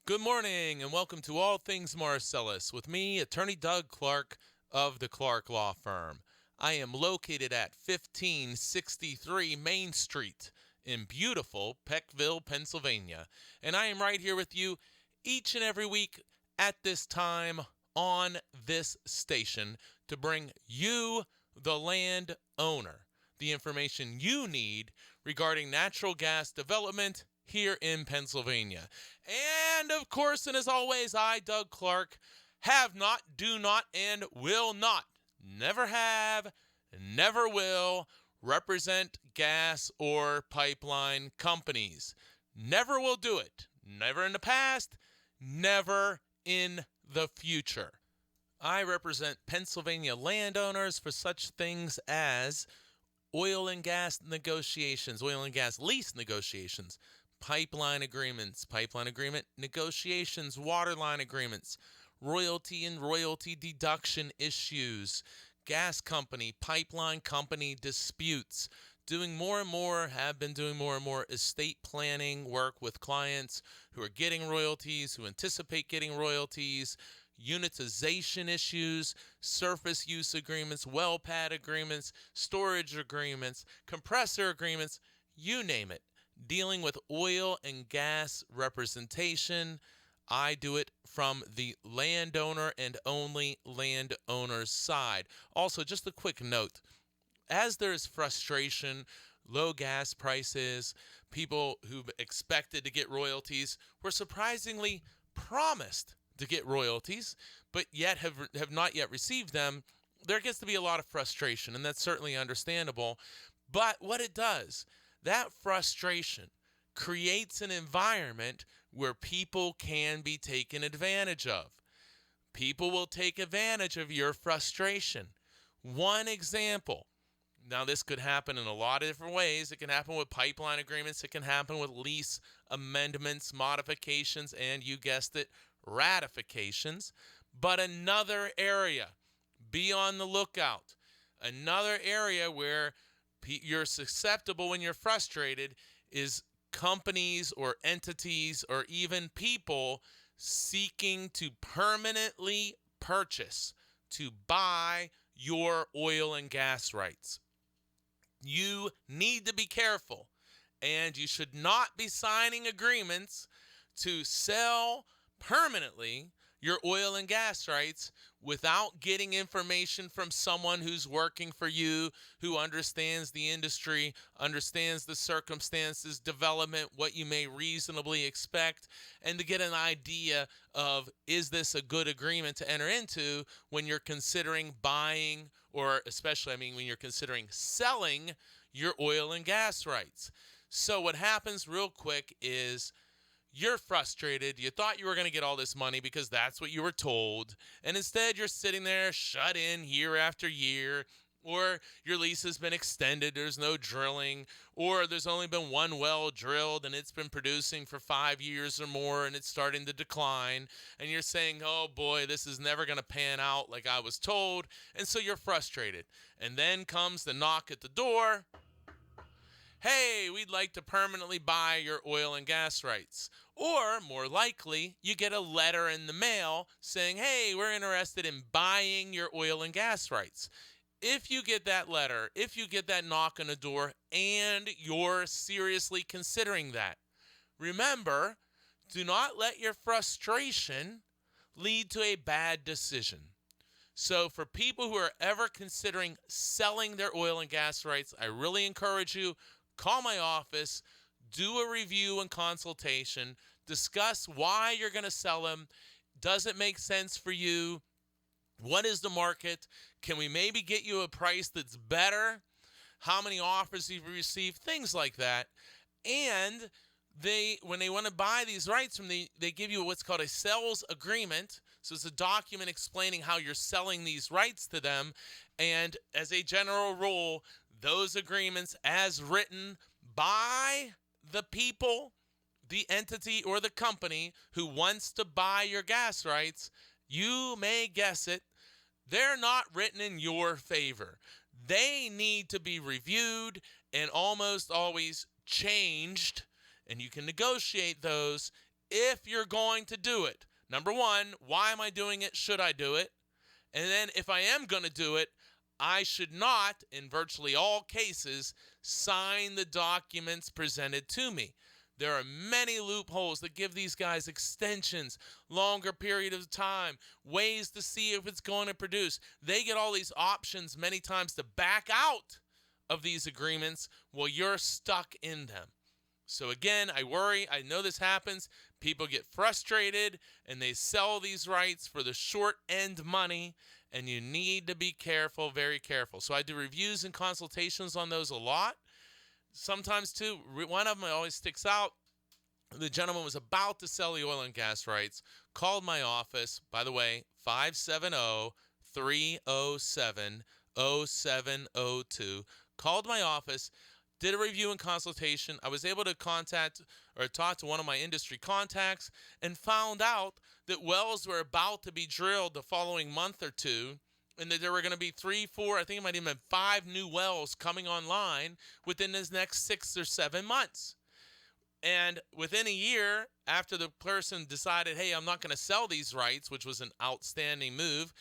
Good morning and welcome to All Things Marcellus with me, Attorney Doug Clark of the Clark Law Firm. I am located at 1563 Main Street in beautiful Peckville, Pennsylvania, and I am right here with you each and every week at this time on this station to bring you, the landowner, the information you need regarding natural gas development here in Pennsylvania. And of course, and as always, I, Doug Clark, have not, do not, and will not, never have, never will represent gas or pipeline companies. Never will do it. Never in the past, never in the future. I represent Pennsylvania landowners for such things as oil and gas negotiations, oil and gas lease negotiations, pipeline agreement negotiations, water line agreements, royalty and royalty deduction issues, gas company, pipeline company disputes, have been doing more and more estate planning work with clients who are getting royalties, who anticipate getting royalties, unitization issues, surface use agreements, well pad agreements, storage agreements, compressor agreements, you name it. Dealing with oil and gas representation, I do it from the landowner and only landowner's side. Also, just a quick note, as there is frustration, low gas prices, people who've expected to get royalties were surprisingly promised to get royalties, but yet have not yet received them. There gets to be a lot of frustration, and that's certainly understandable. But what it does, that frustration creates an environment where people can be taken advantage of. People will take advantage of your frustration. One example. Now, this could happen in a lot of different ways. It can happen with pipeline agreements. It can happen with lease amendments, modifications, and you guessed it, ratifications. But another area, be on the lookout. Another area where you're susceptible when you're frustrated is companies or entities or even people seeking to permanently purchase, to buy your oil and gas rights. You need to be careful, and you should not be signing agreements to sell permanently your oil and gas rights without getting information from someone who's working for you, who understands the industry, understands the circumstances, development, what you may reasonably expect, and to get an idea of, is this a good agreement to enter into when you're considering buying, or especially, when you're considering selling your oil and gas rights. So what happens real quick is you're frustrated. You thought you were going to get all this money because that's what you were told. And instead, you're sitting there shut in year after year, or your lease has been extended. There's no drilling, or there's only been one well drilled and it's been producing for 5 years or more and it's starting to decline. And you're saying, oh boy, this is never going to pan out like I was told. And so you're frustrated. And then comes the knock at the door. Hey, we'd like to permanently buy your oil and gas rights. Or, more likely, you get a letter in the mail saying, hey, we're interested in buying your oil and gas rights. If you get that letter, if you get that knock on the door, and you're seriously considering that, remember, do not let your frustration lead to a bad decision. So for people who are ever considering selling their oil and gas rights, I really encourage you, call my office, do a review and consultation, discuss why you're going to sell them. Does it make sense for you? What is the market? Can we maybe get you a price that's better? How many offers you've received? Things like that. And when they want to buy these rights from they give you what's called a sales agreement. So it's a document explaining how you're selling these rights to them. And as a general rule, those agreements, as written by the people, the entity, or the company who wants to buy your gas rights, you may guess it, they're not written in your favor. They need to be reviewed and almost always changed, and you can negotiate those if you're going to do it. Number one, why am I doing it? Should I do it? And then if I am going to do it, I should not, in virtually all cases, sign the documents presented to me. There are many loopholes that give these guys extensions, longer period of time, ways to see if it's going to produce. They get all these options many times to back out of these agreements while you're stuck in them. So again, I worry. I know this happens. People get frustrated and they sell these rights for the short end money, and you need to be careful, very careful. So I do reviews and consultations on those a lot. Sometimes too, one of them always sticks out. The gentleman was about to sell the oil and gas rights, called my office, by the way, 570-307-0702, called my office, did a review and consultation. I was able to contact or talk to one of my industry contacts and found out that wells were about to be drilled the following month or two, and that there were going to be 3, 4, I think it might even be 5 new wells coming online within this next 6 or 7 months. And within a year, after the person decided, hey, I'm not going to sell these rights, which was an outstanding move,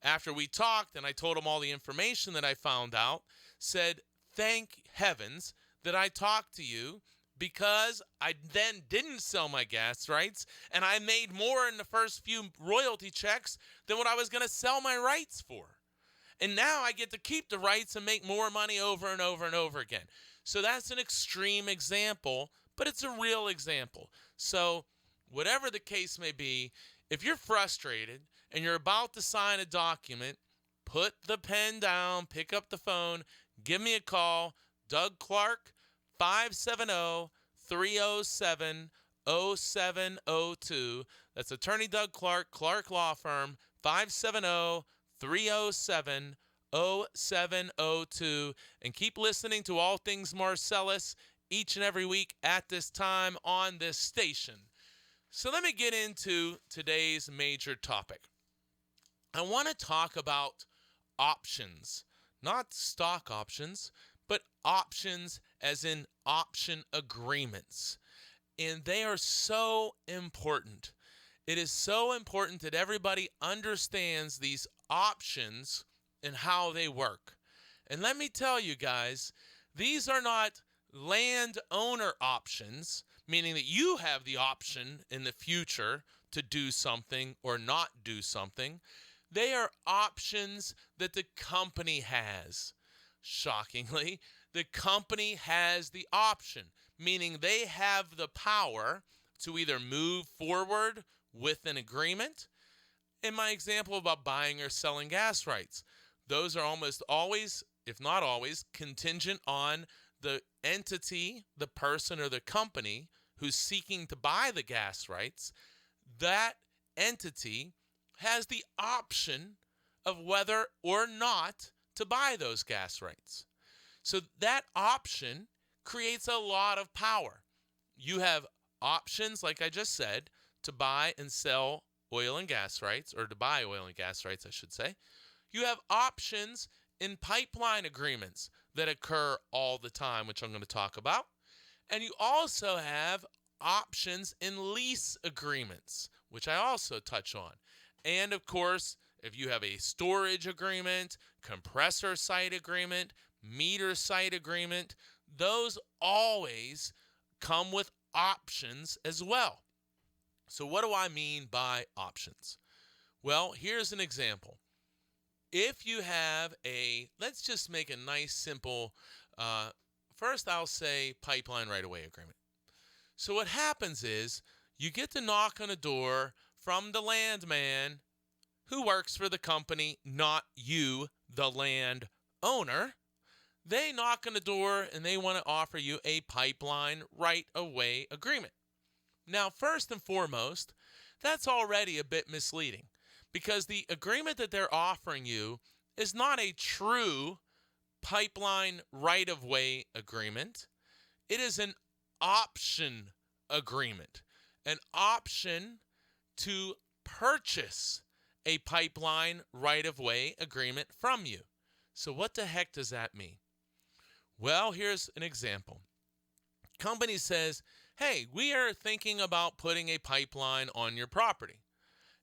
after we talked and I told him all the information that I found out, said, thank heavens that I talked to you, because I then didn't sell my gas rights, and I made more in the first few royalty checks than what I was going to sell my rights for. And now I get to keep the rights and make more money over and over and over again. So that's an extreme example, but it's a real example. So whatever the case may be, if you're frustrated and you're about to sign a document, put the pen down, pick up the phone, give me a call, Doug Clark, 570-307-0702. That's attorney Doug Clark, Clark Law Firm, 570-307-0702. And keep listening to All Things Marcellus each and every week at this time on this station. So let me get into today's major topic. I want to talk about options, not stock options, but options as in option agreements. And they are so important. It is so important that everybody understands these options and how they work. And let me tell you guys, these are not landowner options, meaning that you have the option in the future to do something or not do something. They are options that the company has. Shockingly, the company has the option, meaning they have the power to either move forward with an agreement. In my example about buying or selling gas rights, those are almost always, if not always, contingent on the entity, the person or the company who's seeking to buy the gas rights. That entity has the option of whether or not to buy those gas rights. So that option creates a lot of power. You have options, like I just said, to buy and sell oil and gas rights, or to buy oil and gas rights, I should say. You have options in pipeline agreements that occur all the time, which I'm going to talk about. And you also have options in lease agreements, which I also touch on. And of course, if you have a storage agreement, compressor site agreement, meter site agreement, those always come with options as well. So what do I mean by options? Well, here's an example. If you have let's just make a nice simple, first I'll say pipeline right-of-way agreement. So what happens is you get to knock on a door from the landman who works for the company, not you, the land owner. They knock on the door and they want to offer you a pipeline right-of-way agreement. Now, first and foremost, that's already a bit misleading, because the agreement that they're offering you is not a true pipeline right-of-way agreement. It is an option agreement, an option to purchase a pipeline right-of-way agreement from you. So what the heck does that mean? Well, here's an example. Company says, hey, we are thinking about putting a pipeline on your property.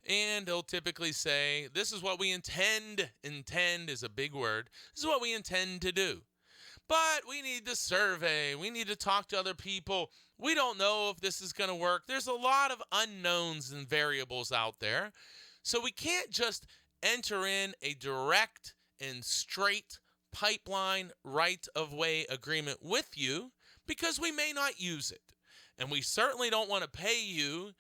And they'll typically say, this is what we intend. Intend is a big word. This is what we intend to do. But we need to survey. We need to talk to other people. We don't know if this is going to work. There's a lot of unknowns and variables out there. So we can't just enter in a direct and straight pipeline right-of-way agreement with you because we may not use it. And we certainly don't want to pay you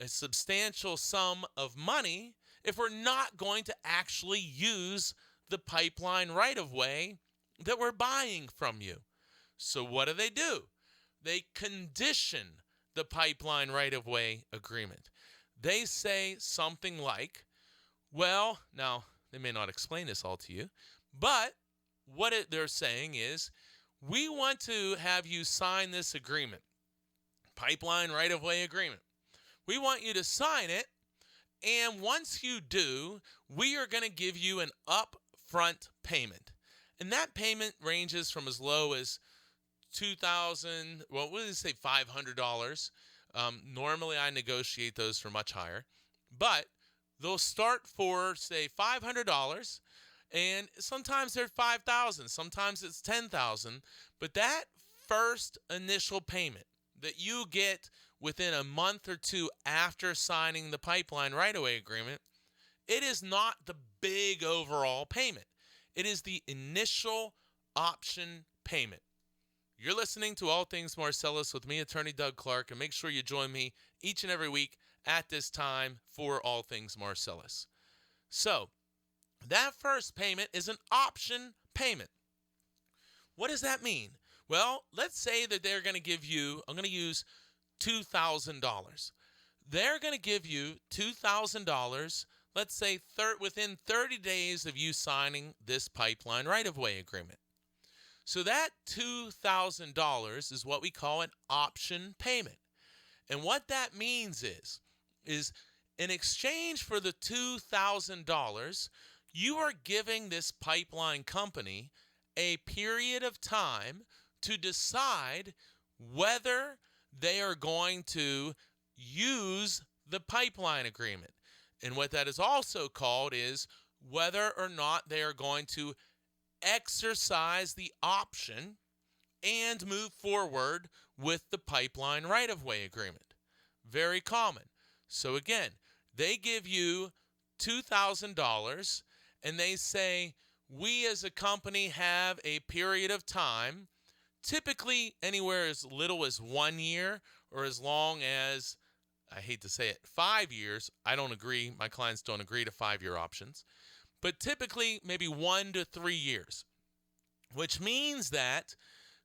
a substantial sum of money if we're not going to actually use the pipeline right-of-way that we're buying from you. So what do? They condition the pipeline right-of-way agreement. They say something like, well, now they may not explain this all to you, but what they're saying is, we want to have you sign this agreement, pipeline right-of-way agreement. We want you to sign it, and once you do, we are going to give you an upfront payment. And that payment ranges from as low as $2,000, well, what did they say, $500. Normally, I negotiate those for much higher. But they'll start for, say, $500, and sometimes they're $5,000, sometimes it's $10,000. But that first initial payment that you get within a month or two after signing the pipeline right-of-way agreement, it is not the big overall payment. It is the initial option payment. You're listening to All Things Marcellus with me, Attorney Doug Clark, and make sure you join me each and every week at this time for All Things Marcellus. So, that first payment is an option payment. What does that mean? Well, let's say that they're going to give you, I'm going to use $2,000. They're going to give you $2,000, let's say within 30 days of you signing this pipeline right-of-way agreement. So that $2,000 is what we call an option payment. And what that means is in exchange for the $2,000, you are giving this pipeline company a period of time to decide whether they are going to use the pipeline agreement. And what that is also called is whether or not they are going to exercise the option and move forward with the pipeline right-of-way agreement. Very common. So again, they give you $2,000 and they say, we as a company have a period of time, typically anywhere as little as 1 year or as long as, I hate to say it, 5 years. I don't agree. My clients don't agree to 5-year options. But typically maybe 1 to 3 years, which means that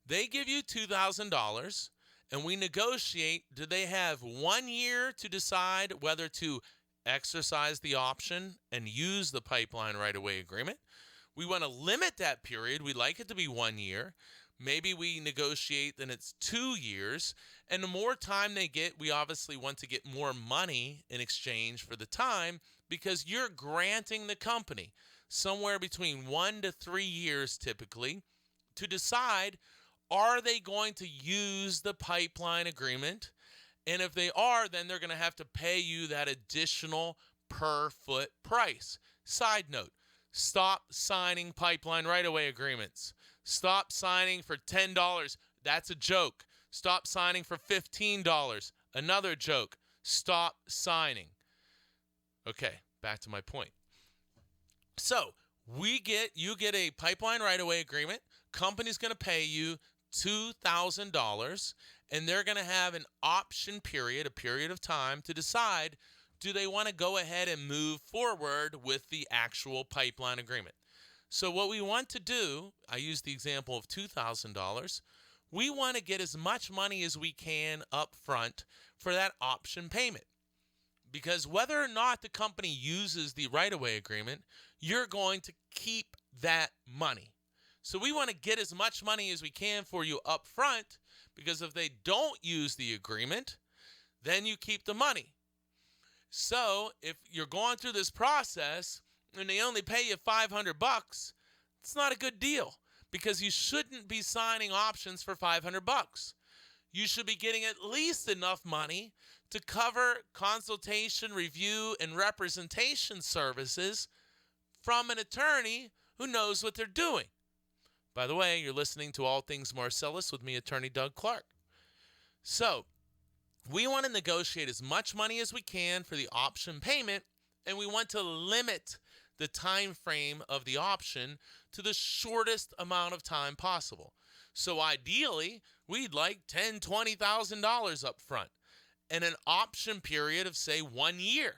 they give you $2,000 and we negotiate. Do they have 1 year to decide whether to exercise the option and use the pipeline right-of-way agreement? We want to limit that period. We like it to be 1 year. Maybe we negotiate and it's 2 years. And the more time they get, we obviously want to get more money in exchange for the time, because you're granting the company somewhere between 1 to 3 years typically to decide, are they going to use the pipeline agreement? And if they are, then they're going to have to pay you that additional per foot price. Side note, stop signing pipeline right-of-way agreements. Stop signing for $10. That's a joke. Stop signing for $15. Another joke. Stop signing. Okay, back to my point. So you get a pipeline right-of-way agreement. Company's going to pay you $2,000, and they're going to have an option period, a period of time to decide, do they want to go ahead and move forward with the actual pipeline agreement? So what we want to do, I use the example of $2,000, we want to get as much money as we can up front for that option payment. Because whether or not the company uses the right-of-way agreement, you're going to keep that money. So we want to get as much money as we can for you up front, because if they don't use the agreement, then you keep the money. So if you're going through this process and they only pay you $500, it's not a good deal, because you shouldn't be signing options for $500. you should be getting at least enough money to cover consultation, review, and representation services from an attorney who knows what they're doing. By the way, you're listening to All Things Marcellus with me, Attorney Doug Clark. So, we want to negotiate as much money as we can for the option payment, and we want to limit the time frame of the option to the shortest amount of time possible. So ideally, we'd like $10,000, $20,000 up front and an option period of, say, 1 year.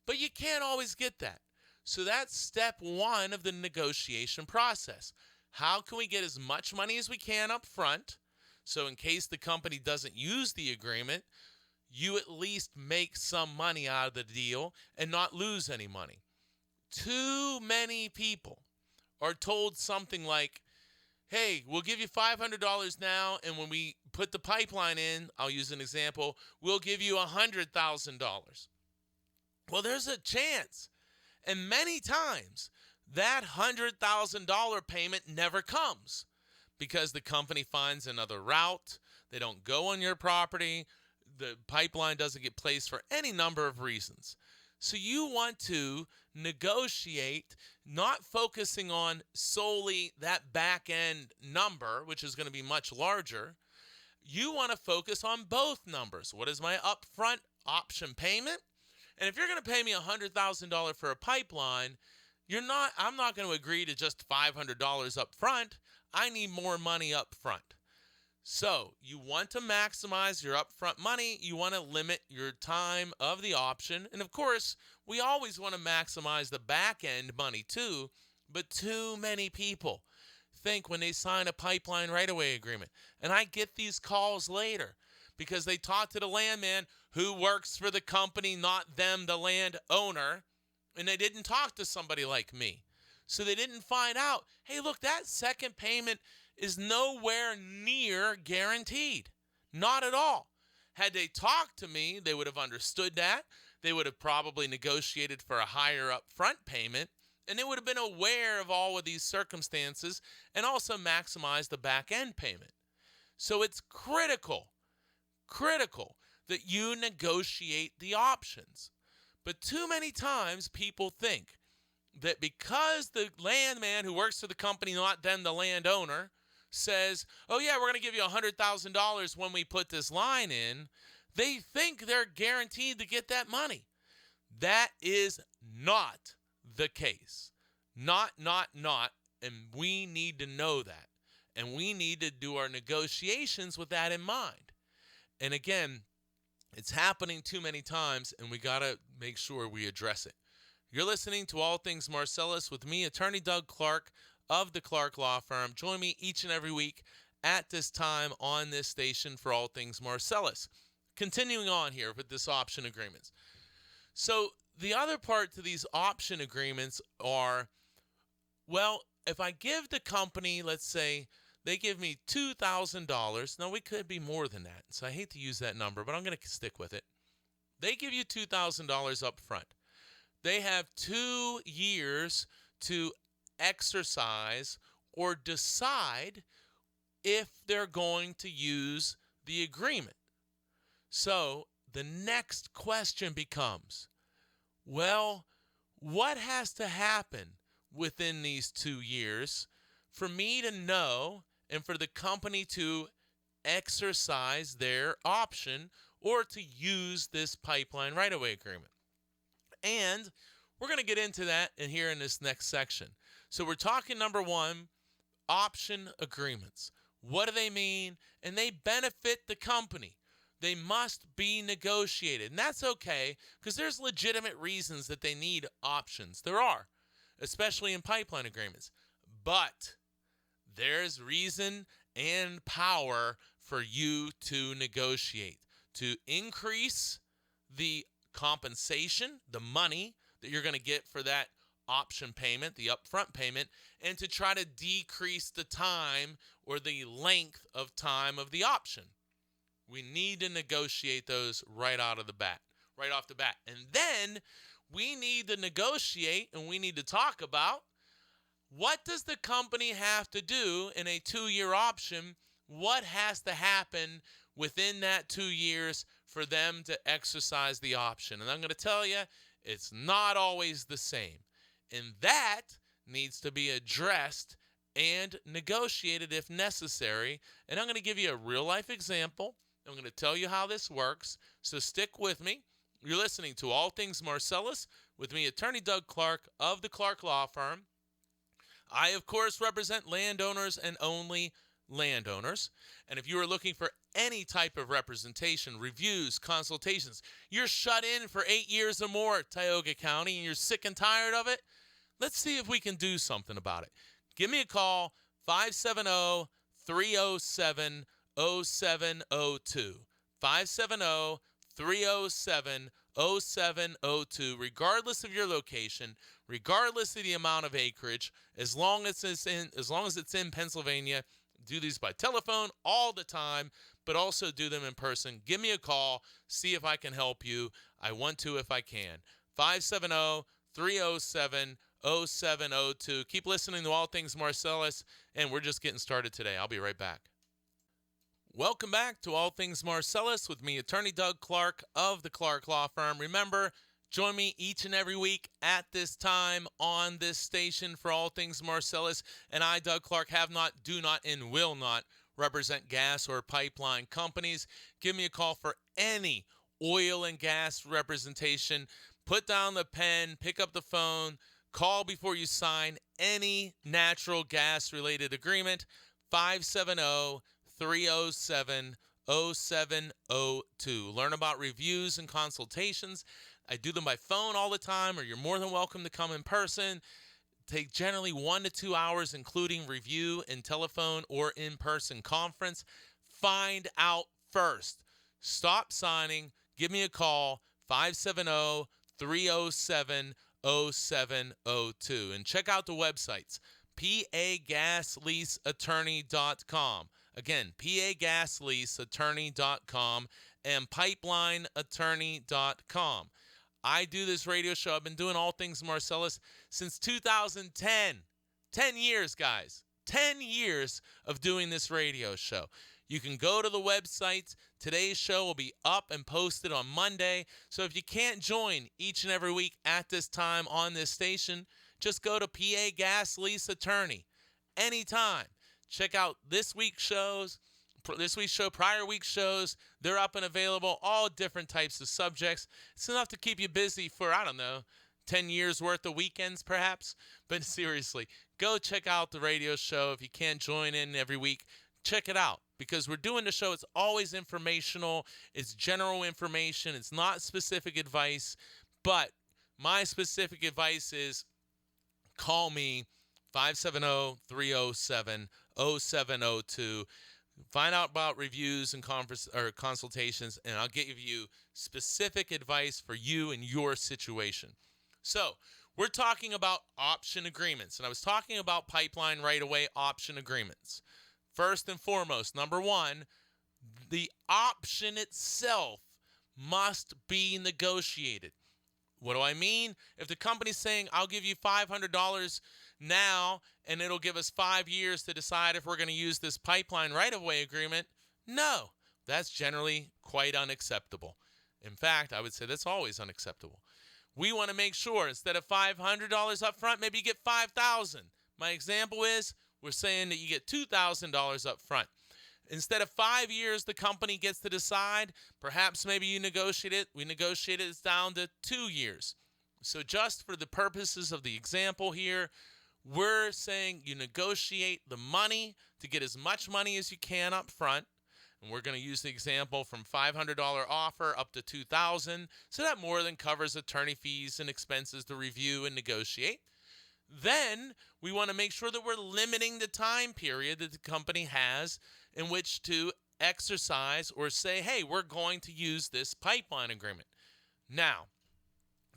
But you can't always get that. So that's step one of the negotiation process. How can we get as much money as we can up front? So in case the company doesn't use the agreement, you at least make some money out of the deal and not lose any money. Too many people are told something like, hey, we'll give you $500 now, and when we put the pipeline in, I'll use an example, we'll give you $100,000. Well, there's a chance. And many times, that $100,000 payment never comes because the company finds another route. They don't go on your property. The pipeline doesn't get placed for any number of reasons. So you want to negotiate, not focusing on solely that back end number, which is going to be much larger. You want to focus on both numbers. What is my upfront option payment? And if you're going to pay me $100,000 for a pipeline, I'm not going to agree to just $500 up front. I need more money up front. So you want to maximize your upfront money. You want to limit your time of the option. And of course, we always want to maximize the back end money too. But too many people think when they sign a pipeline right-of-way agreement, and I get these calls later because they talk to the landman who works for the company, not them, the landowner, and they didn't talk to somebody like me. So they didn't find out, hey, look, that second payment is nowhere near guaranteed. Not at all. Had they talked to me, they would have understood that. They would have probably negotiated for a higher upfront payment, and they would have been aware of all of these circumstances and also maximized the back end payment. So it's critical that you negotiate the options. But too many times people think that because the landman who works for the company, not then the landowner, says, oh yeah, we're going to give you $100,000 when we put this line in, they think they're guaranteed to get that money. That is not the case. Not. And we need to know that. And we need to do our negotiations with that in mind. And again, it's happening too many times, and we got to make sure we address it. You're listening to All Things Marcellus with me, Attorney Doug Clark of the Clark Law Firm. Join me each and every week at this time on this station for All Things Marcellus. Continuing on here with this option agreements. So the other part to these option agreements are, well, if I give the company, let's say, they give me $2,000. Now, it could be more than that, so I hate to use that number, but I'm going to stick with it. They give you $2,000 up front. They have 2 years to exercise or decide if they're going to use the agreement. So the next question becomes, well, what has to happen within these 2 years for me to know and for the company to exercise their option or to use this pipeline right-of-way agreement? And we're going to get into that here in this next section. So we're talking, number one, option agreements. What do they mean? And they benefit the company. They must be negotiated. And that's okay, because there's legitimate reasons that they need options. There are, especially in pipeline agreements. But there's reason and power for you to negotiate, to increase the compensation, the money that you're going to get for that option payment, the upfront payment, and to try to decrease the time or the length of time of the option. We need to negotiate those right off the bat. And then we need to negotiate and we need to talk about, what does the company have to do in a 2-year option? What has to happen within that 2 years for them to exercise the option. And I'm going to tell you, it's not always the same. And that needs to be addressed and negotiated if necessary. And I'm going to give you a real life example. I'm going to tell you how this works. So stick with me. You're listening to All Things Marcellus with me, Attorney Doug Clark of the Clark Law Firm. I, of course, represent landowners and only landowners. And if you are looking for any type of representation, reviews, consultations, you're shut in for 8 years or more at Tioga County and you're sick and tired of it, let's see if we can do something about it. Give me a call, 570-307-0702. 570-307-0702, regardless of your location, regardless of the amount of acreage, as long as it's in Pennsylvania. Do these by telephone all the time, but also do them in person. Give me a call, see if I can help you. I want to if I can. 570-307-0702. Keep listening to All Things Marcellus, and we're just getting started today. I'll be right back. Welcome back to All Things Marcellus with me, Attorney Doug Clark of the Clark Law Firm. Remember, join me each and every week at this time on this station for All Things Marcellus. And I, Doug Clark, have not, do not, and will not represent gas or pipeline companies. Give me a call for any oil and gas representation. Put down the pen, pick up the phone, call before you sign any natural gas-related agreement, 570-307-0702. Learn about reviews and consultations. I do them by phone all the time, or you're more than welcome to come in person. Take generally 1 to 2 hours, including review and telephone or in-person conference. Find out first. Stop signing. Give me a call, 570-307-0702. And check out the websites, pagasleaseattorney.com. Again, pagasleaseattorney.com and pipelineattorney.com. I do this radio show. I've been doing All Things Marcellus since 2010. 10 years, guys. 10 years of doing this radio show. You can go to the website. Today's show will be up and posted on Monday. So if you can't join each and every week at this time on this station, just go to PA Gas Lease Attorney anytime. Check out this week's show, prior week's shows. They're up and available, all different types of subjects. It's enough to keep you busy for, 10 years worth of weekends perhaps. But seriously, go check out the radio show. If you can't join in every week, check it out, because we're doing the show. It's always informational. It's general information. It's not specific advice. But my specific advice is call me, 570-307-0702. Find out about reviews and consultations, and I'll give you specific advice for you and your situation. So we're talking about option agreements, and I was talking about pipeline right-of-way option agreements. First and foremost, number one, the option itself must be negotiated. What do I mean? If the company's saying, I'll give you $500 now, and it'll give us 5 years to decide if we're going to use this pipeline right-of-way agreement, no, that's generally quite unacceptable. In fact, I would say that's always unacceptable. We want to make sure instead of $500 up front, maybe you get $5,000. My example is we're saying that you get $2,000 up front. Instead of 5 years, the company gets to decide. Perhaps maybe you negotiate it. We negotiate it down to 2 years. So just for the purposes of the example here, we're saying you negotiate the money to get as much money as you can up front. And we're going to use the example from $500 offer up to $2,000. So that more than covers attorney fees and expenses to review and negotiate. Then we want to make sure that we're limiting the time period that the company has in which to exercise or say, hey, we're going to use this pipeline agreement. Now,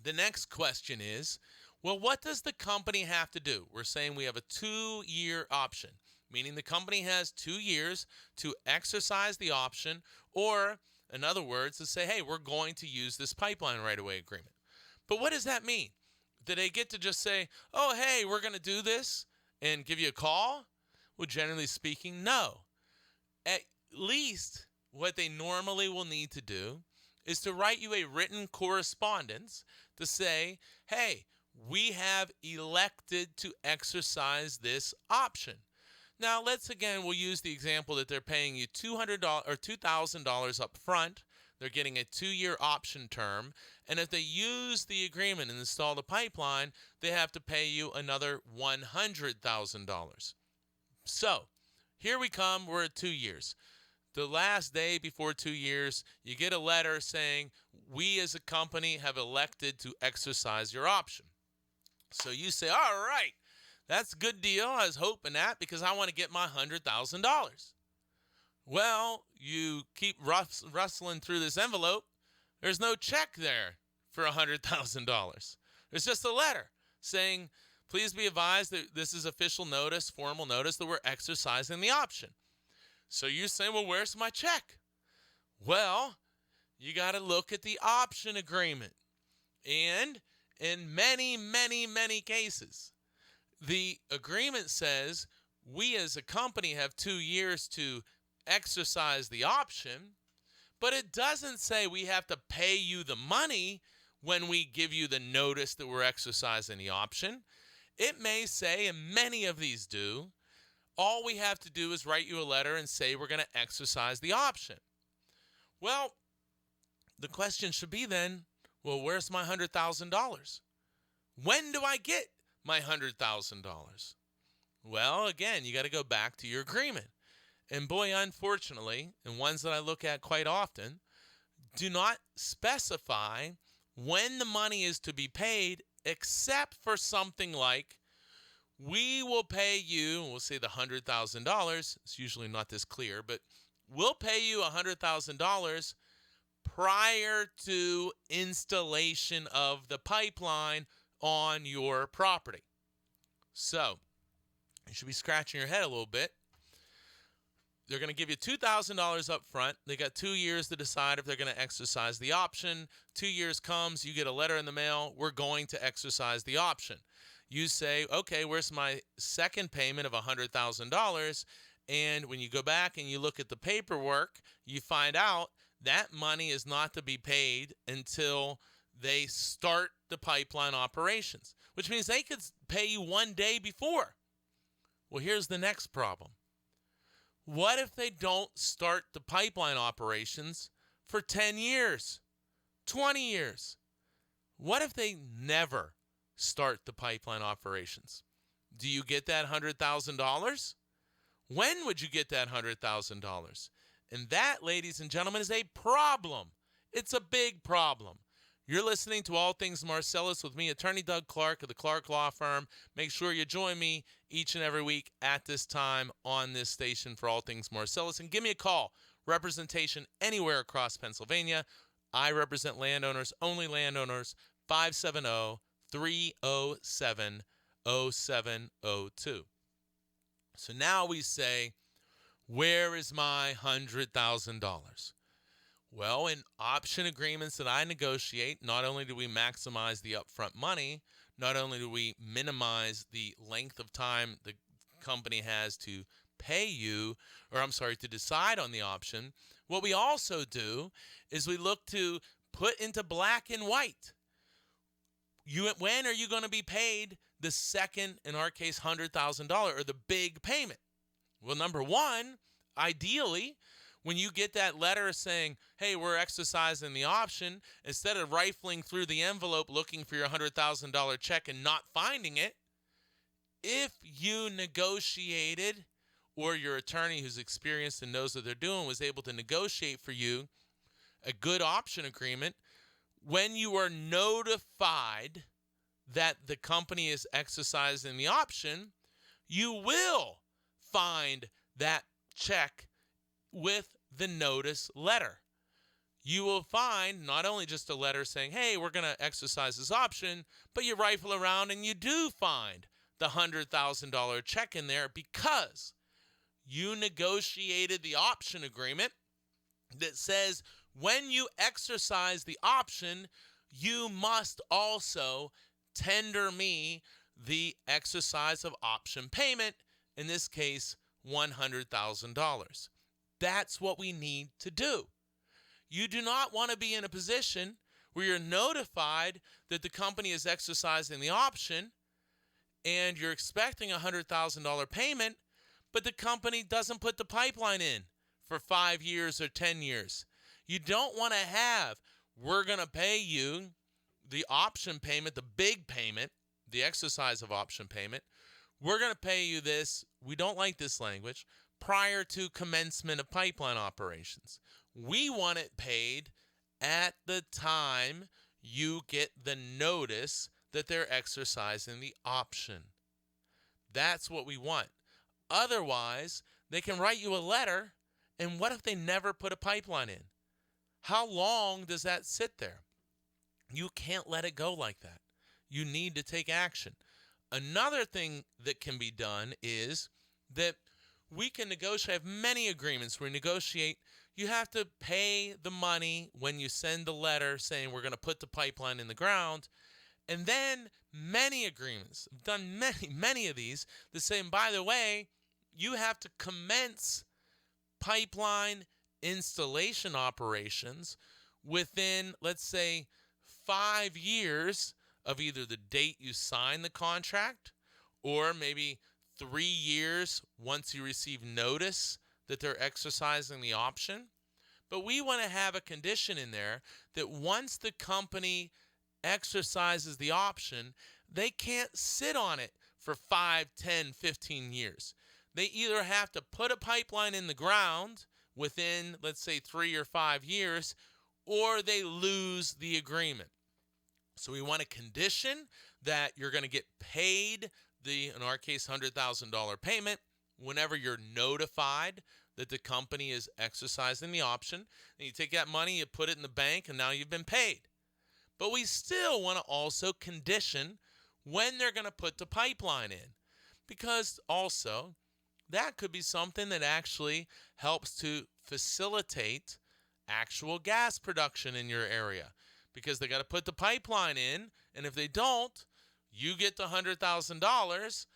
the next question is, well, what does the company have to do? We're saying we have a 2-year option, meaning the company has 2 years to exercise the option, or in other words, to say, hey, we're going to use this pipeline right-of-way agreement. But what does that mean? Do they get to just say, oh, hey, we're going to do this and give you a call? Well, generally speaking, no. At least what they normally will need to do is to write you a written correspondence to say, hey, we have elected to exercise this option. Now, we'll use the example that they're paying you $200 or $2,000 up front. They're getting a 2-year option term. And if they use the agreement and install the pipeline, they have to pay you another $100,000. So here we come. We're at 2 years. The last day before 2 years, you get a letter saying, we as a company have elected to exercise your option. So you say, all right, that's a good deal. I was hoping that because I want to get my $100,000. Well, you keep rustling through this envelope. There's no check there for $100,000. There's just a letter saying, please be advised that this is official notice, formal notice that we're exercising the option. So you say, well, where's my check? Well, you got to look at the option agreement. And in many, many, many cases, the agreement says we as a company have 2 years to exercise the option, but it doesn't say we have to pay you the money when we give you the notice that we're exercising the option. It may say, and many of these do, all we have to do is write you a letter and say we're going to exercise the option. Well, the question should be then, well, where's my $100,000? When do I get my $100,000? Well, again, you got to go back to your agreement. And boy, unfortunately, and ones that I look at quite often, do not specify when the money is to be paid, except for something like, we will pay you, we'll say the $100,000. It's usually not this clear, but we'll pay you $100,000 prior to installation of the pipeline on your property. So you should be scratching your head a little bit. They're going to give you $2,000 up front. They got 2 years to decide if they're going to exercise the option. 2 years comes, you get a letter in the mail, we're going to exercise the option. You say, okay, where's my second payment of $100,000? And when you go back and you look at the paperwork, you find out that money is not to be paid until they start the pipeline operations, which means they could pay you 1 day before. Well, here's the next problem. What if they don't start the pipeline operations for 10 years, 20 years? What if they never start the pipeline operations? Do you get that $100,000? When would you get that $100,000? And that, ladies and gentlemen, is a problem. It's a big problem. You're listening to All Things Marcellus with me, Attorney Doug Clark of the Clark Law Firm. Make sure you join me each and every week at this time on this station for All Things Marcellus. And give me a call. Representation anywhere across Pennsylvania. I represent landowners, only landowners, 570-307-0702. So now we say, where is my $100,000? Well, in option agreements that I negotiate, not only do we maximize the upfront money, not only do we minimize the length of time the company has to pay you, to decide on the option, what we also do is we look to put into black and white. When are you going to be paid the second, in our case, $100,000 or the big payment? Well, number one, ideally, when you get that letter saying, hey, we're exercising the option, instead of rifling through the envelope looking for your $100,000 check and not finding it, if you negotiated, or your attorney who's experienced and knows what they're doing was able to negotiate for you a good option agreement, when you are notified that the company is exercising the option, you will find that check with the notice letter. You will find not only just a letter saying, hey, we're going to exercise this option, but you rifle around and you do find the $100,000 check in there because you negotiated the option agreement that says when you exercise the option, you must also tender me the exercise of option payment, in this case, $100,000. That's what we need to do. You do not want to be in a position where you're notified that the company is exercising the option and you're expecting a $100,000 payment, but the company doesn't put the pipeline in for 5 years or 10 years. You don't want to have, we're going to pay you the option payment, the big payment, the exercise of option payment. We're going to pay you this, we don't like this language, prior to commencement of pipeline operations. We want it paid at the time you get the notice that they're exercising the option. That's what we want. Otherwise, they can write you a letter, and what if they never put a pipeline in? How long does that sit there? You can't let it go like that. You need to take action. Another thing that can be done is that we can negotiate, have many agreements where we negotiate. You have to pay the money when you send the letter saying we're going to put the pipeline in the ground. And then many agreements, I've done many of these, that say, and by the way, you have to commence pipeline installation operations within, let's say, 5 years of either the date you sign the contract or maybe 3 years once you receive notice that they're exercising the option. But we want to have a condition in there that once the company exercises the option, they can't sit on it for 5, 10, 15 years. They either have to put a pipeline in the ground within, let's say, 3 or 5 years, or they lose the agreement. So we want a condition that you're going to get paid the, in our case, $100,000 payment whenever you're notified that the company is exercising the option. And you take that money, you put it in the bank, and now you've been paid. But we still want to also condition when they're going to put the pipeline in, because also that could be something that actually helps to facilitate actual gas production in your area, because they got to put the pipeline in, and if they don't, you get the $100,000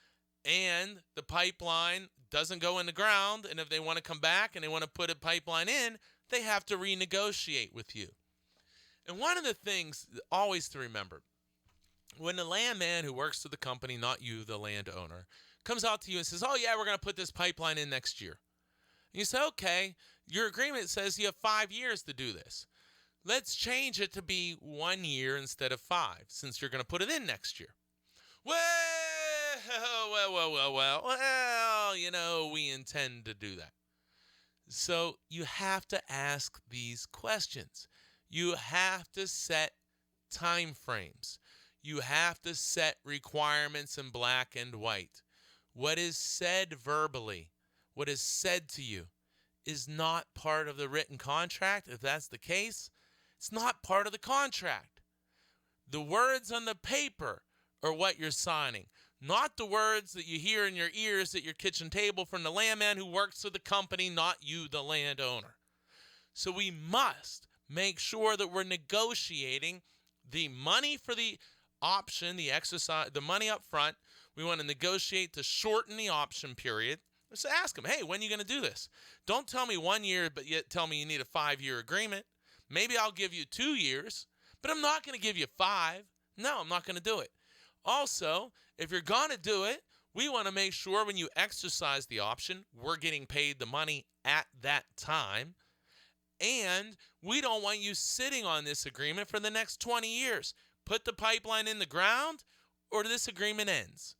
and the pipeline doesn't go in the ground, and if they want to come back and they want to put a pipeline in, they have to renegotiate with you. And one of the things always to remember, when the landman who works for the company, not you, the landowner, comes out to you and says, oh yeah, we're going to put this pipeline in next year. And you say, okay, your agreement says you have 5 years to do this. Let's change it to be 1 year instead of 5, since you're going to put it in next year. Well, we intend to do that. So you have to ask these questions. You have to set time frames. You have to set requirements in black and white. What is said verbally, what is said to you, is not part of the written contract. If that's the case, it's not part of the contract. The words on the paper are what you're signing, not the words that you hear in your ears at your kitchen table from the landman who works for the company, not you, the landowner. So we must make sure that we're negotiating the money for the option, the exercise, the money up front. We want to negotiate to shorten the option period. Let's ask them, hey, when are you going to do this? Don't tell me 1 year, but yet tell me you need a 5-year agreement. Maybe I'll give you 2 years, but I'm not going to give you 5. No, I'm not going to do it. Also, if you're going to do it, we want to make sure when you exercise the option, we're getting paid the money at that time. And we don't want you sitting on this agreement for the next 20 years. Put the pipeline in the ground or this agreement ends.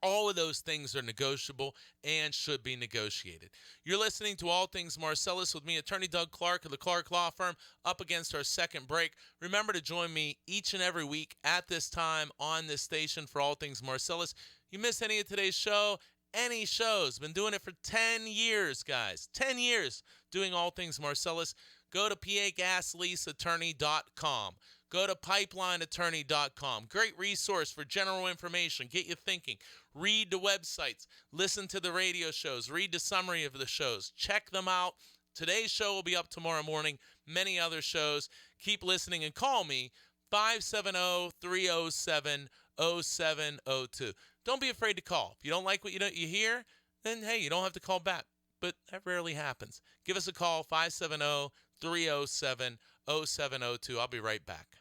All of those things are negotiable and should be negotiated. You're listening to All Things Marcellus with me, Attorney Doug Clark of the Clark Law Firm, up against our second break. Remember to join me each and every week at this time on this station for All Things Marcellus. You miss any of today's show, any shows, been doing it for 10 years, guys. 10 years doing All Things Marcellus. Go to pagasleaseattorney.com. Go to pipelineattorney.com. Great resource for general information. Get you thinking. Read the websites. Listen to the radio shows. Read the summary of the shows. Check them out. Today's show will be up tomorrow morning. Many other shows. Keep listening and call me 570-307-0702. Don't be afraid to call. If you don't like what you hear, then hey, you don't have to call back. but that rarely happens. Give us a call, 570-307-0702. I'll be right back.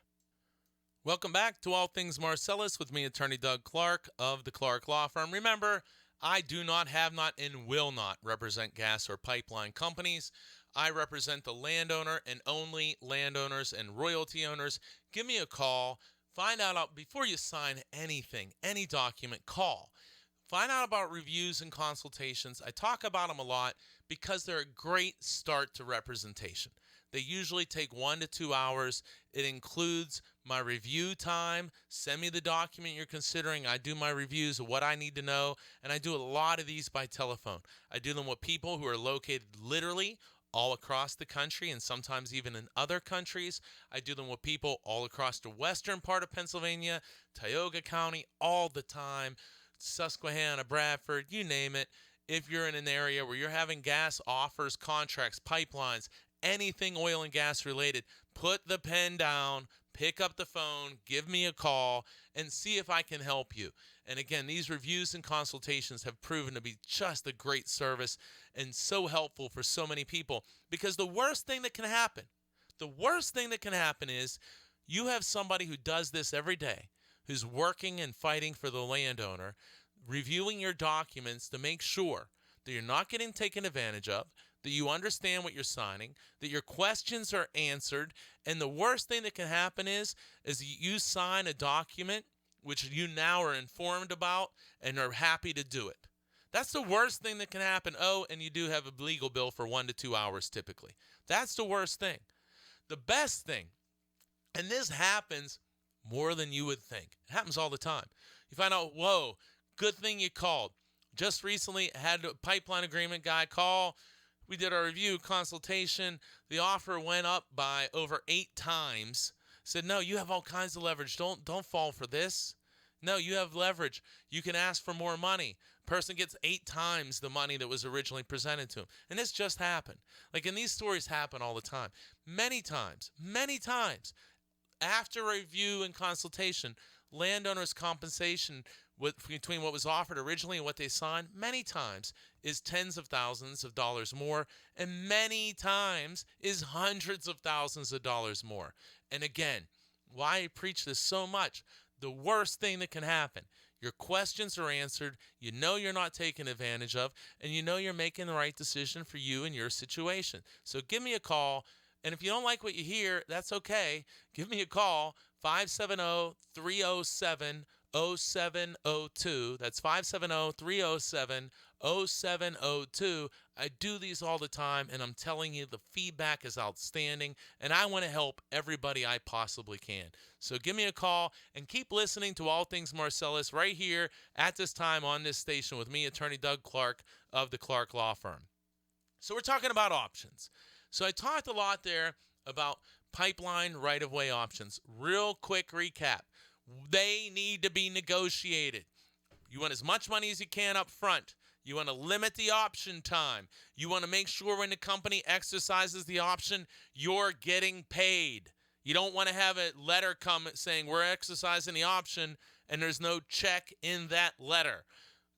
Welcome back to All Things Marcellus with me, Attorney Doug Clark of the Clark Law Firm. Remember, I do not, have not, and will not represent gas or pipeline companies. I represent the landowner and only landowners and royalty owners. Give me a call. Find out before you sign anything, any document, call. Find out about reviews and consultations. I talk about them a lot because they're a great start to representation. They usually take 1 to 2 hours. It includes my review time. Send me the document you're considering. I do my reviews of what I need to know, and I do a lot of these by telephone. I do them with people who are located literally all across the country and sometimes even in other countries. I do them with people all across the western part of Pennsylvania, Tioga County, all the time, Susquehanna, Bradford, you name it. If you're in an area where you're having gas offers, contracts, pipelines, anything oil and gas related, put the pen down, pick up the phone, give me a call, and see if I can help you. And again, these reviews and consultations have proven to be just a great service and so helpful for so many people, because the worst thing that can happen is you have somebody who does this every day, who's working and fighting for the landowner, reviewing your documents to make sure that you're not getting taken advantage of, that you understand what you're signing, that your questions are answered. And the worst thing that can happen is you sign a document which you now are informed about and are happy to do it. That's the worst thing that can happen. Oh, and you do have a legal bill for 1 to 2 hours typically. That's the worst thing. The best thing, and this happens more than you would think. It happens all the time. You find out, whoa, good thing you called. Just recently had a pipeline agreement guy call. We did our review consultation. The offer went up by over 8 times. Said, no, you have all kinds of leverage. Don't fall for this. No, you have leverage. You can ask for more money. Person gets 8 times the money that was originally presented to him. And this just happened. And these stories happen all the time. Many times, after review and consultation, landowners' compensation between what was offered originally and what they signed, many times is tens of thousands of dollars more, and many times is hundreds of thousands of dollars more. And again, why I preach this so much, the worst thing that can happen, your questions are answered, you know you're not taken advantage of, and you know you're making the right decision for you and your situation. So give me a call, and if you don't like what you hear, that's okay. Give me a call, 570-307-0702. That's 570-307-0702. I do these all the time, and I'm telling you, the feedback is outstanding, and I want to help everybody I possibly can. So give me a call, and keep listening to All Things Marcellus right here at this time on this station with me, Attorney Doug Clark of the Clark Law Firm. So we're talking about options. So I talked a lot there about pipeline right-of-way options. Real quick recap. They need to be negotiated. You want as much money as you can up front. You want to limit the option time. You want to make sure when the company exercises the option, you're getting paid. You don't want to have a letter come saying we're exercising the option and there's no check in that letter.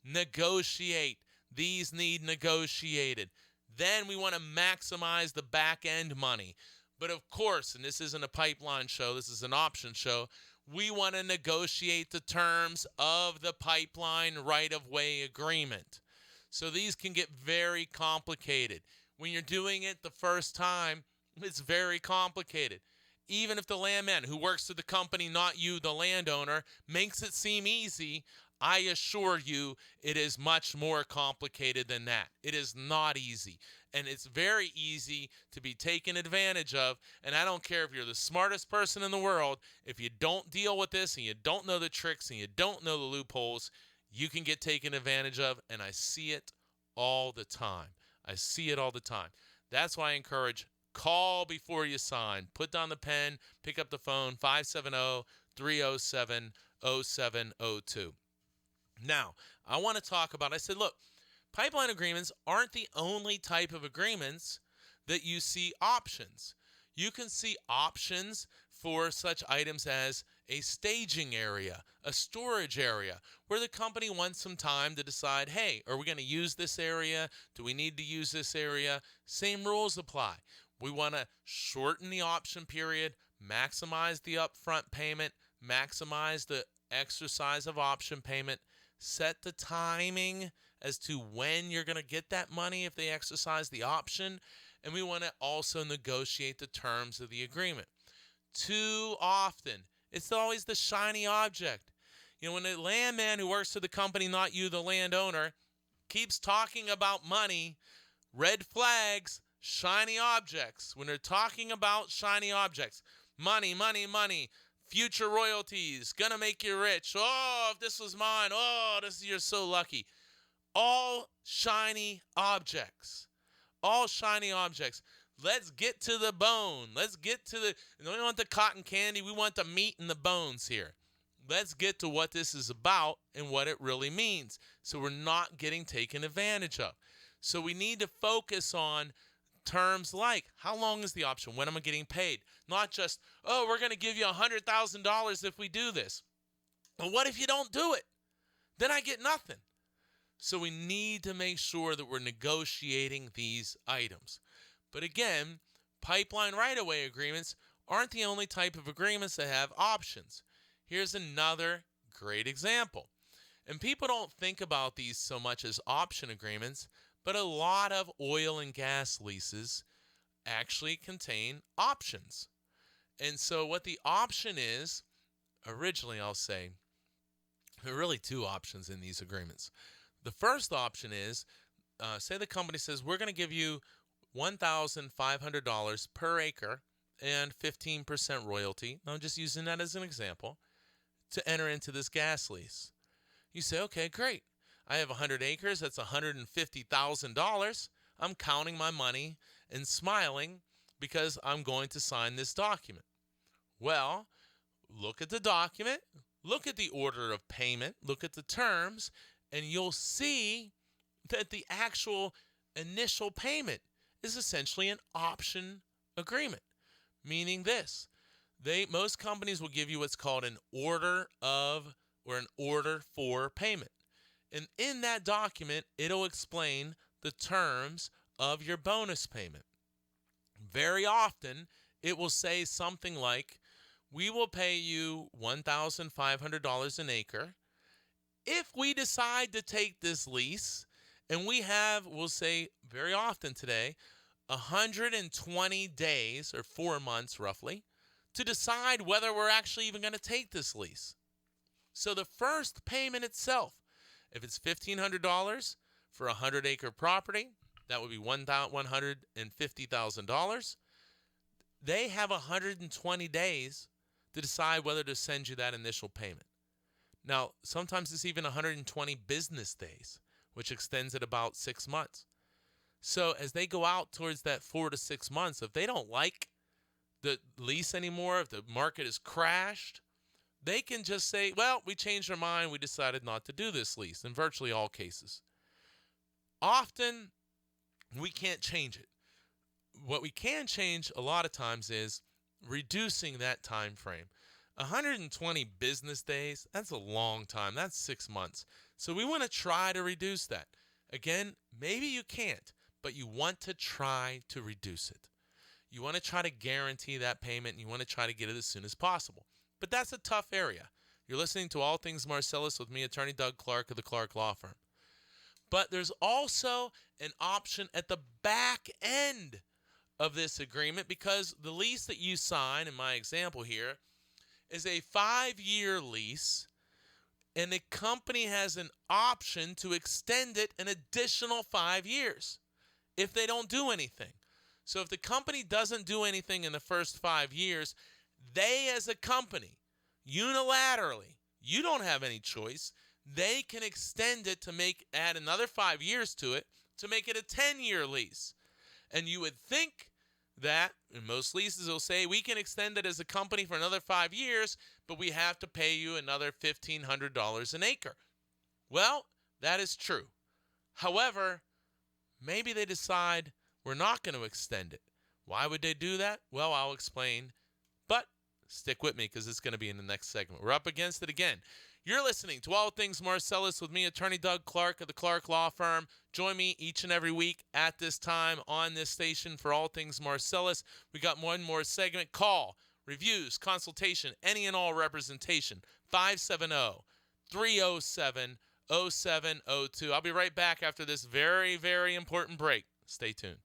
Negotiate. These need negotiated. Then we want to maximize the back end money. But of course, and this isn't a pipeline show, this is an option show, we want to negotiate the terms of the pipeline right-of-way agreement. So these can get very complicated. When you're doing it the first time, it's very complicated. Even if the landman who works for the company, not you, the landowner, makes it seem easy, I assure you it is much more complicated than that. It is not easy. And it's very easy to be taken advantage of. And I don't care if you're the smartest person in the world, if you don't deal with this and you don't know the tricks and you don't know the loopholes, you can get taken advantage of. And I see it all the time. That's why I encourage, call before you sign. Put down the pen, pick up the phone, 570-307-0702. Now, I want to talk about, I said, look, pipeline agreements aren't the only type of agreements that you see options. You can see options for such items as a staging area, a storage area, where the company wants some time to decide, hey, are we going to use this area? Do we need to use this area? Same rules apply. We want to shorten the option period, maximize the upfront payment, maximize the exercise of option payment, set the timing as to when you're going to get that money if they exercise the option, and we want to also negotiate the terms of the agreement. Too often, it's always the shiny object. When the landman who works for the company, not you, the landowner, keeps talking about money, red flags, shiny objects. When they're talking about shiny objects, money, money, money, future royalties, gonna make you rich. Oh, if this was mine, you're so lucky. All shiny objects. All shiny objects. Let's get to the bone. We don't want the cotton candy. We want the meat and the bones here. Let's get to what this is about and what it really means, so we're not getting taken advantage of. So we need to focus on terms like, how long is the option? When am I getting paid? Not just, we're going to give you $100,000 if we do this. But what if you don't do it? Then I get nothing. So we need to make sure that we're negotiating these items. But again, pipeline right-of-way agreements aren't the only type of agreements that have options. Here's another great example. And people don't think about these so much as option agreements, but a lot of oil and gas leases actually contain options. And so what the option is, originally I'll say, there are really two options in these agreements. The first option is, say the company says, we're going to give you $1,500 per acre and 15% royalty. I'm just using that as an example to enter into this gas lease. You say, okay, great. I have 100 acres. That's $150,000. I'm counting my money and smiling because I'm going to sign this document. Well, look at the document, look at the order of payment, look at the terms, and you'll see that the actual initial payment is essentially an option agreement, meaning this. Most companies will give you what's called an order of or an order for payment. And in that document, it'll explain the terms of your bonus payment. Very often, it will say something like, we will pay you $1,500 an acre if we decide to take this lease, and we'll say very often today, 120 days or 4 months roughly to decide whether we're actually even going to take this lease. So the first payment itself, if it's $1,500 for a 100-acre property, that would be $150,000. They have 120 days to decide whether to send you that initial payment. Now, sometimes it's even 120 business days, which extends it about 6 months. So as they go out towards that 4 to 6 months, if they don't like the lease anymore, if the market has crashed, they can just say, well, we changed our mind. We decided not to do this lease in virtually all cases. Often, we can't change it. What we can change a lot of times is reducing that time frame. 120 business days, that's a long time. That's 6 months. So we want to try to reduce that. Again, maybe you can't, but you want to try to reduce it. You want to try to guarantee that payment, and you want to try to get it as soon as possible. But that's a tough area. You're listening to All Things Marcellus with me, Attorney Doug Clark of the Clark Law Firm. But there's also an option at the back end of this agreement, because the lease that you sign, in my example here, is a 5-year lease, and the company has an option to extend it an additional 5 years if they don't do anything. So if the company doesn't do anything in the first 5 years, they as a company, unilaterally, you don't have any choice, they can extend it to add another 5 years to it to make it a 10-year lease. And you would think that, in most leases, will say, we can extend it as a company for another 5 years, but we have to pay you another $1,500 an acre. Well, that is true. However, maybe they decide we're not going to extend it. Why would they do that? Well, I'll explain. But Stick with me because it's going to be in the next segment. We're up against it again. You're listening to All Things Marcellus with me, Attorney Doug Clark of the Clark Law Firm. Join me each and every week at this time on this station for All Things Marcellus. We got one more segment. Call, reviews, consultation, any and all representation, 570-307-0702. I'll be right back after this very, very important break. Stay tuned.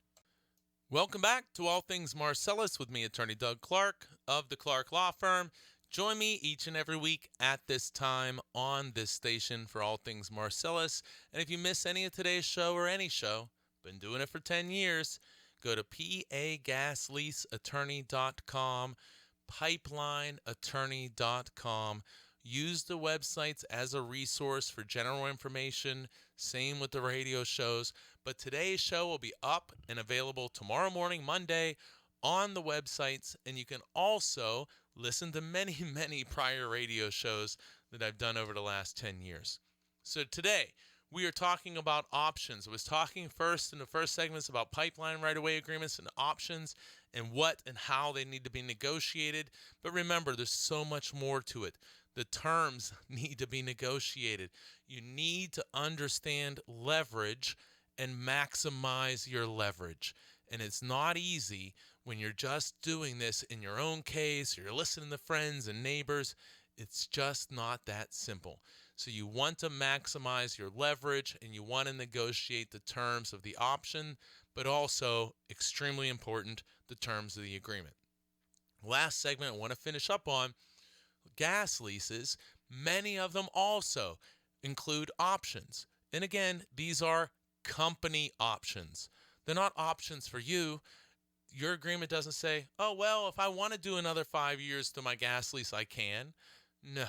Welcome back to All Things Marcellus with me, Attorney Doug Clark of the Clark Law Firm. Join me each and every week at this time on this station for All Things Marcellus. And if you miss any of today's show or any show, been doing it for 10 years, go to pagasleaseattorney.com, pipelineattorney.com. Use the websites as a resource for general information. Same with the radio shows. But today's show will be up and available tomorrow morning, Monday, on the websites. And you can also listen to many, many prior radio shows that I've done over the last 10 years. So today, we are talking about options. I was talking first in the first segments about pipeline right-of-way agreements and options and what and how they need to be negotiated. But remember, there's so much more to it. The terms need to be negotiated. You need to understand leverage and maximize your leverage. And it's not easy when you're just doing this in your own case, or you're listening to friends and neighbors. It's just not that simple. So you want to maximize your leverage and you want to negotiate the terms of the option, but also, extremely important, the terms of the agreement. Last segment I want to finish up on gas leases. Many of them also include options. And again, these are company options. They're not options for you. Your agreement doesn't say, oh, well, if I want to do another 5 years to my gas lease, I can. No.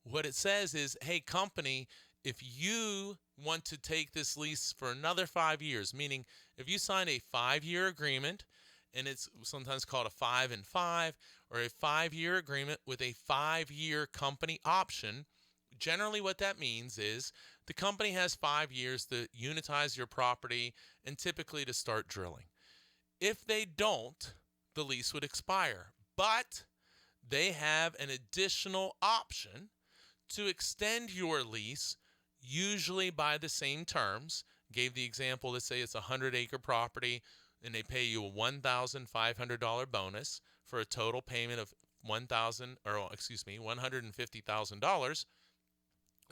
What it says is, hey, company, if you want to take this lease for another 5 years, meaning if you sign a 5-year agreement, and it's sometimes called a 5 and 5, or a 5-year agreement with a 5-year company option, generally what that means is the company has 5 years to unitize your property and typically to start drilling. If they don't, the lease would expire, but they have an additional option to extend your lease, usually by the same terms. Gave the example, let's say it's a 100-acre property and they pay you a $1,500 bonus for a total payment of $150,000.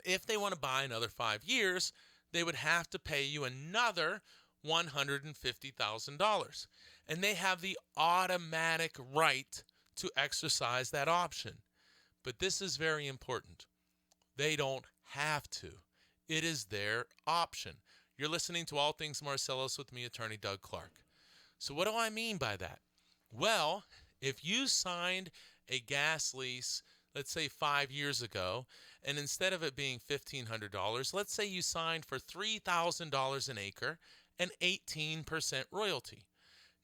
If they want to buy another 5 years, they would have to pay you another $150,000. And they have the automatic right to exercise that option. But this is very important. They don't have to. It is their option. You're listening to All Things Marcellus with me, Attorney Doug Clark. So what do I mean by that? Well, if you signed a gas lease, let's say 5 years ago, and instead of it being $1,500, let's say you signed for $3,000 an acre and 18% royalty.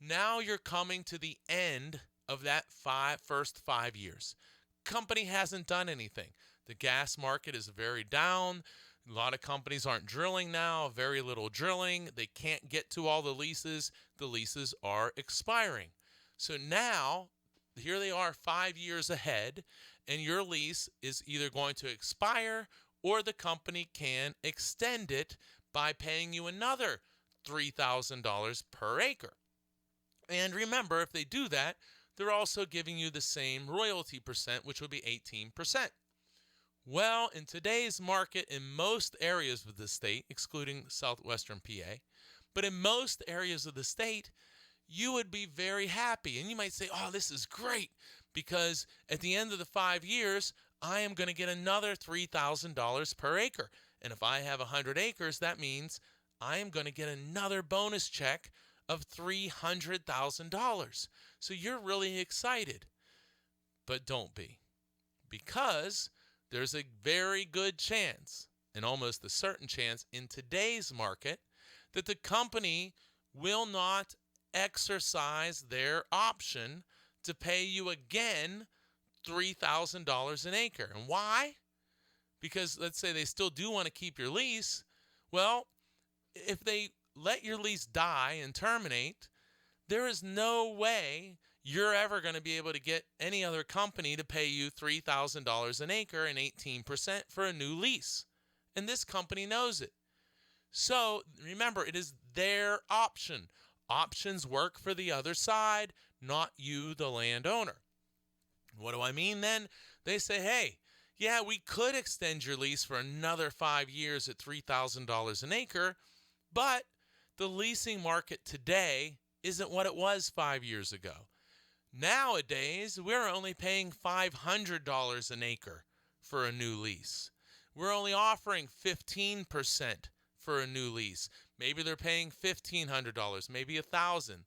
Now you're coming to the end of that first 5 years. Company hasn't done anything. The gas market is very down. A lot of companies aren't drilling now, very little drilling. They can't get to all the leases. The leases are expiring. So now, here they are 5 years ahead, and your lease is either going to expire or the company can extend it by paying you another $3,000 per acre. And remember, if they do that, they're also giving you the same royalty percent, which would be 18%. Well, in today's market, in most areas of the state, excluding southwestern PA, but in most areas of the state, you would be very happy. And you might say, oh, this is great, because at the end of the 5 years, I am going to get another $3,000 per acre. And if I have 100 acres, that means I am going to get another bonus check of $300,000. So you're really excited. But don't be. Because there's a very good chance, and almost a certain chance in today's market, that the company will not exercise their option to pay you again $3,000 an acre. And why? Because let's say they still do want to keep your lease. Well, if they let your lease die and terminate, there is no way you're ever going to be able to get any other company to pay you $3,000 an acre and 18% for a new lease. And this company knows it. So remember, it is their option. Options work for the other side, not you, the landowner. What do I mean then? They say, hey, yeah, we could extend your lease for another 5 years at $3,000 an acre, but the leasing market today isn't what it was 5 years ago. Nowadays, we're only paying $500 an acre for a new lease. We're only offering 15% for a new lease. Maybe they're paying $1,500, maybe $1,000.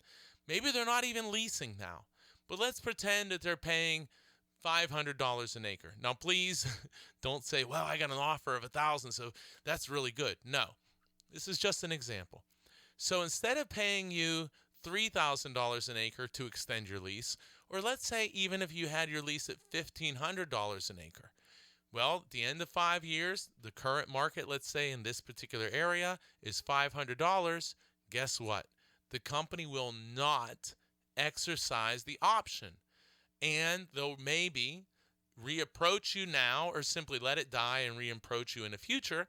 Maybe they're not even leasing now. But let's pretend that they're paying $500 an acre. Now, please don't say, well, I got an offer of $1,000, so that's really good. No, this is just an example. So instead of paying you $3,000 an acre to extend your lease, or let's say even if you had your lease at $1,500 an acre, well, at the end of 5 years, the current market, let's say in this particular area, is $500. Guess what? The company will not exercise the option. And they'll maybe reapproach you now or simply let it die and reapproach you in the future.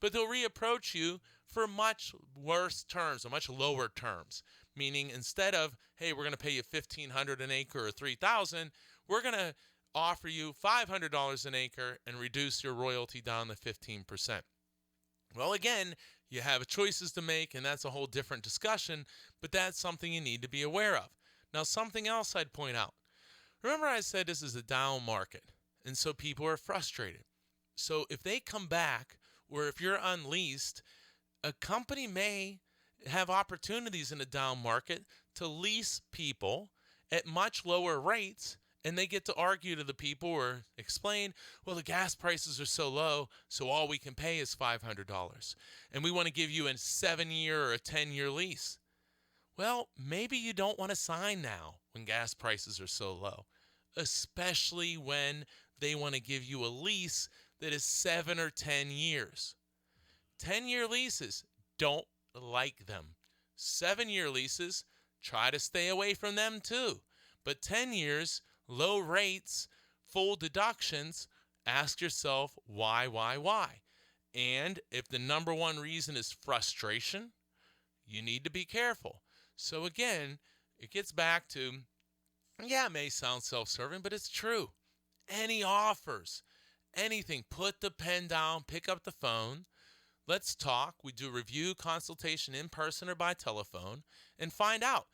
But they'll reapproach you for much worse terms or much lower terms. Meaning instead of, hey, we're going to pay you $1,500 an acre or $3,000, we're going to offer you $500 an acre and reduce your royalty down to 15%. Well, again, you have choices to make, and that's a whole different discussion, but that's something you need to be aware of. Now, something else I'd point out. Remember I said this is a down market, and so people are frustrated. So if they come back, or if you're unleased, a company may have opportunities in a down market to lease people at much lower rates, and they get to argue to the people or explain, well, the gas prices are so low, so all we can pay is $500. And we want to give you a 7-year or a 10-year lease. Well, maybe you don't want to sign now when gas prices are so low, especially when they want to give you a lease that is 7 or 10 years. 10-year leases, don't like them. 7-year leases, try to stay away from them too. But 10 years, low rates, full deductions, ask yourself why? And if the number one reason is frustration, you need to be careful. So again, it gets back to, yeah, it may sound self-serving, but it's true. Any offers, anything, put the pen down, pick up the phone. Let's talk. We do review, consultation in person or by telephone and find out,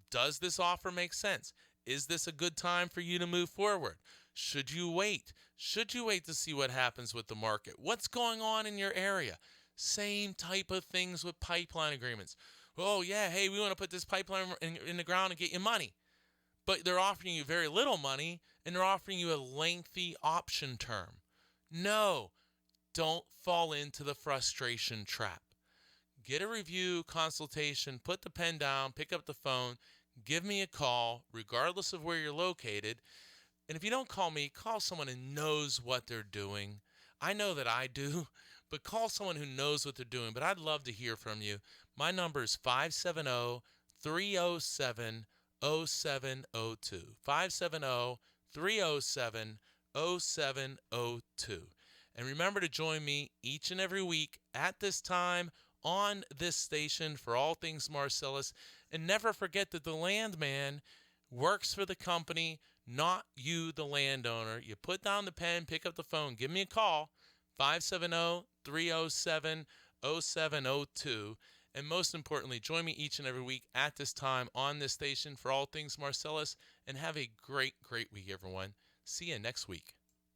does this offer make sense? Is this a good time for you to move forward? Should you wait? Should you wait to see what happens with the market? What's going on in your area? Same type of things with pipeline agreements. Oh, yeah, hey, we want to put this pipeline in the ground and get you money. But they're offering you very little money, and they're offering you a lengthy option term. No, don't fall into the frustration trap. Get a review, consultation, put the pen down, pick up the phone, give me a call, regardless of where you're located. And if you don't call me, call someone who knows what they're doing. I know that I do, but call someone who knows what they're doing. But I'd love to hear from you. My number is 570-307-0702. 570-307-0702. And remember to join me each and every week at this time on this station for All Things Marcellus. And never forget that the landman works for the company, not you, the landowner. You put down the pen, pick up the phone, give me a call, 570-307-0702. And most importantly, join me each and every week at this time on this station for All Things Marcellus. And have a great, great week, everyone. See you next week.